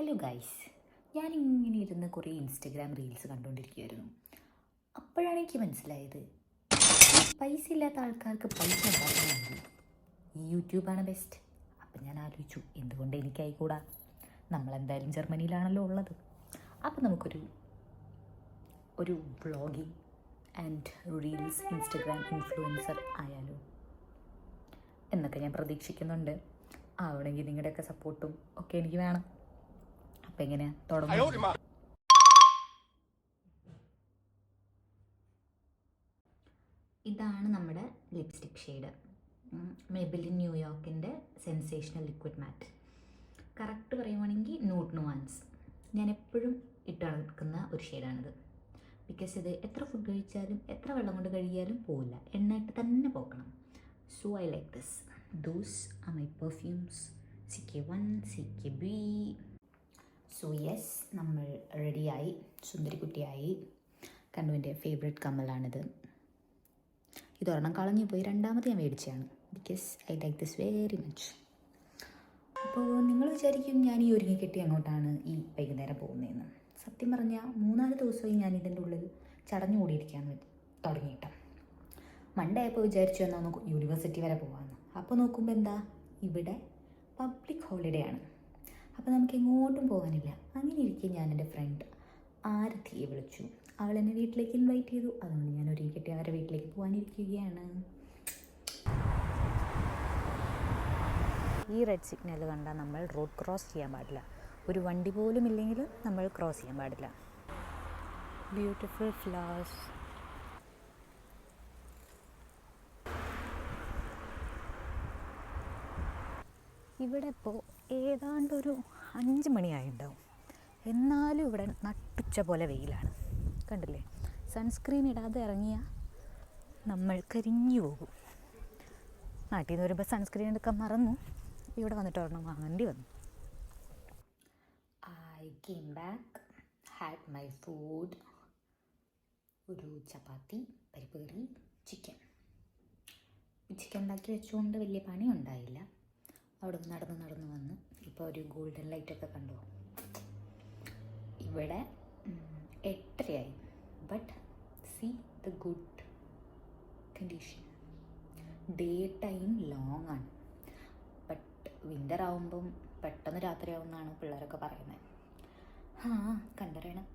Hello guys, ഞാനിങ്ങനെ ഇരുന്ന് കുറേ ഇൻസ്റ്റഗ്രാം റീൽസ് കണ്ടുകൊണ്ടിരിക്കുകയായിരുന്നു. അപ്പോഴാണ് എനിക്ക് മനസ്സിലായത്, പൈസ ഇല്ലാത്ത ആൾക്കാർക്ക് പൈസ ഉണ്ടാക്കണമെങ്കിൽ ഈ യൂട്യൂബാണ് ബെസ്റ്റ്. അപ്പം ഞാൻ ആലോചിച്ചു, എന്തുകൊണ്ട് എനിക്കായിക്കൂടാ? നമ്മളെന്തായാലും ജർമ്മനിയിലാണല്ലോ ഉള്ളത്. അപ്പം നമുക്കൊരു vlogging and reels Instagram influencer ആയാലോ എന്നൊക്കെ ഞാൻ പ്രതീക്ഷിക്കുന്നുണ്ട്. ആവണമെങ്കിൽ നിങ്ങളുടെയൊക്കെ സപ്പോർട്ടും ഒക്കെ എനിക്ക് വേണം. അപ്പം എങ്ങനെയാ തുടങ്ങും? ഇതാണ് നമ്മുടെ ലിപ്സ്റ്റിക് ഷെയ്ഡ്, മെബിലിൻ ന്യൂയോർക്കിൻ്റെ സെൻസേഷണൽ ലിക്വിഡ് മാറ്റ്. കറക്റ്റ് പറയുവാണെങ്കിൽ നൂഡ് നുവാൻസ്. ഞാൻ എപ്പോഴും ഇട്ട് നടക്കുന്ന ഒരു ഷെയ്ഡാണിത്. ബിക്കോസ് ഇത് എത്ര ഫുഡ് കഴിച്ചാലും എത്ര വെള്ളം കൊണ്ട് കഴുകിയാലും പോവില്ല, എണ്ണ ഇട്ട് തന്നെ പോക്കണം. So I like this. Those are my perfumes, CK1, CKB. So yes, നമ്മൾ റെഡിയായി, സുന്ദരിക്കുട്ടിയായി. കണ്ണുവിൻ്റെ ഫേവറേറ്റ് കമ്മലാണിത്. ഇതൊരെണ്ണം കളഞ്ഞു പോയി, രണ്ടാമത് ഞാൻ മേടിച്ചതാണ്. Because I like this very much. അപ്പോൾ നിങ്ങൾ വിചാരിക്കും ഞാൻ ഈ ഒരുങ്ങിക്കെട്ടി അങ്ങോട്ടാണ് ഈ വൈകുന്നേരം പോകുന്നതെന്ന്. സത്യം പറഞ്ഞാൽ 3-4 ദിവസമായി ഞാൻ ഇതിൻ്റെ ഉള്ളിൽ ചടഞ്ഞു കൂടിയിരിക്കാൻ തുടങ്ങിയിട്ട്. മൺഡേ ആയപ്പോൾ വിചാരിച്ചു എന്നാൽ ഒന്ന് യൂണിവേഴ്സിറ്റി വരെ പോകാമെന്ന്. അപ്പോൾ നോക്കുമ്പോൾ എന്താ, ഇവിടെ പബ്ലിക് ഹോളിഡേ ആണ്. അപ്പോൾ നമുക്ക് എങ്ങോട്ടും പോകാനില്ല. അങ്ങനെ ഇരിക്കെ ഞാൻ എൻ്റെ ഫ്രണ്ട് ആരതിയെ വിളിച്ചു. അവൾ എന്നെ വീട്ടിലേക്ക് ഇൻവൈറ്റ് ചെയ്തു. അതുകൊണ്ട് ഞാൻ ഒരുങ്ങിക്കെട്ടി അവരുടെ വീട്ടിലേക്ക് പോകാനിരിക്കുകയാണ്. ഈ റെഡ് സിഗ്നൽ കണ്ടാൽ നമ്മൾ റോഡ് ക്രോസ് ചെയ്യാൻ പാടില്ല. ഒരു വണ്ടി പോലും ഇല്ലെങ്കിൽ നമ്മൾ ക്രോസ് ചെയ്യാൻ പാടില്ല. Beautiful flowers. ഇവിടെ ഇപ്പോൾ ഏതാണ്ടൊരു 5 മണിയായിട്ടുണ്ടാവും. എന്നാലും ഇവിടെ നട്ടുച്ച പോലെ വെയിലാണ്. കണ്ടില്ലേ, സൺസ്ക്രീൻ ഇടാതെ ഇറങ്ങിയാൽ നമ്മൾ കരിഞ്ഞു പോകും. നാട്ടിൽ നിന്ന് വരുമ്പോൾ സൺസ്ക്രീൻ എടുക്കാൻ മറന്നു. ഇവിടെ വന്നിട്ട് ഒരെണ്ണം വാങ്ങേണ്ടി വന്നു. I came back, had my food. ഒരു ചപ്പാത്തി, പരിപ്പ് കറി, ചിക്കൻ ഉണ്ടാക്കി വെച്ചുകൊണ്ട് വലിയ പണി ഉണ്ടായില്ല. അവിടെ നടന്ന് വന്ന് ഇപ്പോൾ ഒരു ഗോൾഡൻ ലൈറ്റൊക്കെ കണ്ടു. ഇവിടെ 8:30 but see the good condition. Day time long ആണ്, ബട്ട് വിൻ്റർ ആവുമ്പം പെട്ടെന്ന് രാത്രിയാവുമെന്നാണ് പിള്ളേരൊക്കെ പറയുന്നത്. കണ്ടറിയണം.